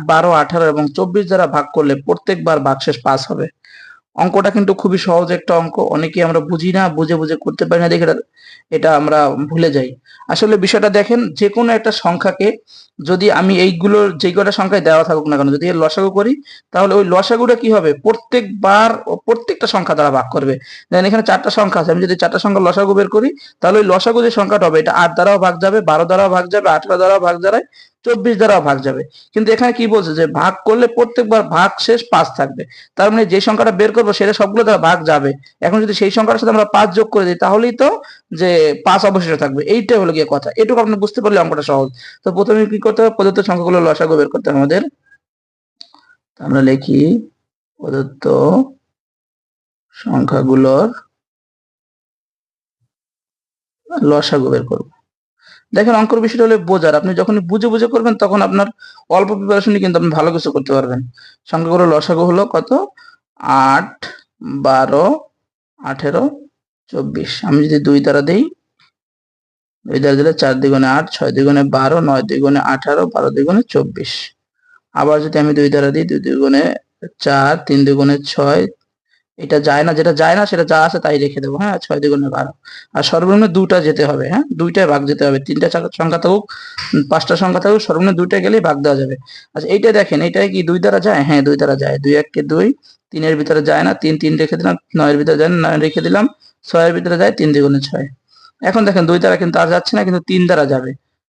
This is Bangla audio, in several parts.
12, 18 এবং 24 দ্বারা ভাগ করলে প্রত্যেকবার ভাগশেষ 5 হবে। অঙ্কটা কিন্তু খুবই সহজ একটা অঙ্ক, অনেকেই আমরা বুঝি না, বুঝে বুঝে করতে পারি না দেখে এটা আমরা ভুলে যাই। আসলে বিষয়টা দেখেন, যে কোনো একটা সংখ্যাকে যদি আমি এইগুলোর যে কটা সংখ্যায় দেওয়া থাকুক না কেন, যদি এর লসাগু করি, তাহলে ওই লসাগুটা কি হবে, প্রত্যেকবার প্রত্যেকটা সংখ্যা দ্বারা ভাগ করবে। দেখেন এখানে 4টা সংখ্যা আছে, আমি যদি 4টা সংখ্যা লসাগু বের করি, তাহলে ওই লসাগু যে সংখ্যাটা হবে এটা 8 দ্বারাও ভাগ যাবে, 12 দ্বারাও ভাগ যাবে, 18 দ্বারাও ভাগ যাবে, 24 দ্বারাও ভাগ যাবে। কিন্তু এখানে কি বলছে যে ভাগ করলে প্রত্যেকবার ভাগ শেষ 5 থাকবে। তার মানে যে সংখ্যাটা বের করবো সেটা সবগুলো দ্বারা ভাগ যাবে। এখন যদি সেই সংখ্যাটার সাথে আমরা 5 যোগ করে দিই, তাহলেই তো যে 5 অবশিষ্ট থাকবে। এইটাই হলো গিয়ে কথা, এটুকু আপনি বুঝতে পারলে অঙ্কটা সহজ। তো প্রথমে কি করতে হবে, প্রদত্ত সংখ্যাগুলো লসাগু বের করতে হবে আমাদের। আমরা লিখি প্রদত্ত সংখ্যাগুলোর লসাগু বের করব। দেখেন অঙ্কের বিষয়টা হলো বোঝার, আপনি যখন বুঝে বুঝে করবেন তখন আপনার অল্প প্রিপারেশনে কিন্তু আপনি ভালো কিছু করতে পারবেন। সংখ্যাগুলোর লসাগু হলো কত, 8, 12, 18, 24। আমি যদি 2 দ্বারা দেই, 2 দ্বারা দিলে 4 দ্বিগুণে 8, 6 দ্বিগুণে 12, 9 দ্বিগুণে 18, 12 দ্বিগুণে 24। আবার যদি আমি 2 দ্বারা দিই, 2 দ্বিগুণে 4, 3 দ্বিগুণে 6, এটা যায় না, যেটা যায় না সেটা যা আছে তাই রেখে দেবো। হ্যাঁ, 6 দ্বিগুণে 12। আর সর্বনিম্ন 2টা যেতে হবে। হ্যাঁ, 2টায় ভাগ যেতে হবে। 3টা সংখ্যা থাকুক, 5টা সংখ্যা থাকুক, সর্বনিম্ন 2টা গেলেই ভাগ দেওয়া যাবে। আচ্ছা এইটা দেখেন, এইটাই কি 2 দ্বারা যায়? হ্যাঁ 2 দ্বারা যায়। 2 1 কে 2, 3 এর ভিতরে যায় না, 3 3 রেখে দিলাম, 9 এর ভিতরে যায় না, 9 রেখে দিলাম, 6 এর ভিতরে যায়, 3 দ্বিগুণে 6। এখন দেখেন 2 দ্বারা কিন্তু আর যাচ্ছে না, কিন্তু 3 দ্বারা যাবে।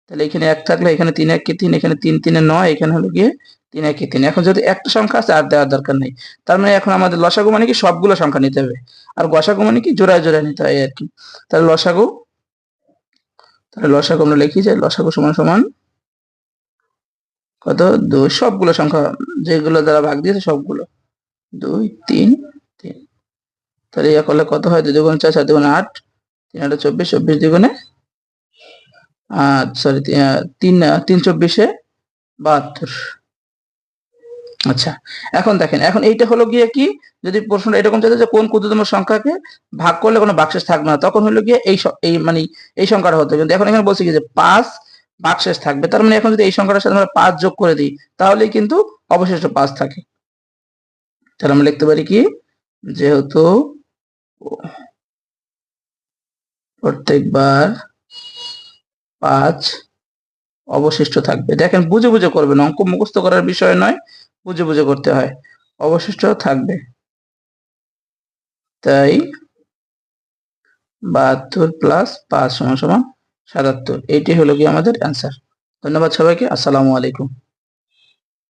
তাহলে এখানে 1 থাকলে এখানে 3 1 কে 3, এখানে 3 3 এ 9, এখানে হলো গিয়ে 3 1 কে 3। এখন যদি একটা সংখ্যা আছে আর দেওয়ার দরকার নেই। তার মানে এখন আমাদের লসাগু মানে কি সবগুলো সংখ্যা নিতে হবে, আর গসাগু মানে কি জোড়ায় জোড়ায় নিতে হয় আর কি। তাহলে লসাগু, আমরা লিখি যে লসাগু সমান সমান কত, 2, সবগুলো সংখ্যা যেগুলো দ্বারা ভাগ দিয়েছে সবগুলো, 2 3 3। তাহলে ইয়া করলে কত হয়, 2 দুগুণে 4, 4 দুগুণে 8, 3 8 24, 24 দ্বিগুণে সরি 3 3 24 72। আচ্ছা এখন দেখেন, এখন এইটা হলো গিয়ে কি, যদি প্রশ্নটা এরকম চাইতো যে কোন ক্ষুদ্রতম সংখ্যাকে ভাগ করলে কোনো ভাগশেষ থাকবে না, তখন হলো গিয়ে এই মানে এই সংখ্যাটা হতো। কিন্তু এখন এখানে বলছি কি যে 5 ভাগশেষ থাকবে। তার মানে এখন যদি এই সংখ্যাটার সাথে আমরা 5 যোগ করে দিই, তাহলেই কিন্তু অবশিষ্ট 5 থাকে। তাহলে আমরা লিখতে পারি কি, যেহেতু প্রত্যেকবার 5 অবশিষ্ট থাকবে। দেখেন বুঝে বুঝে করবেন, অঙ্ক মুখস্থ করার বিষয় নয়, বুঝে বুঝে করতে হয়। অবশিষ্ট থাকবে, তাই 72 প্লাস 5 সমান সমান 77। এইটি হলো কি আমাদের অ্যান্সার। ধন্যবাদ সবাইকে, আসসালামু আলাইকুম।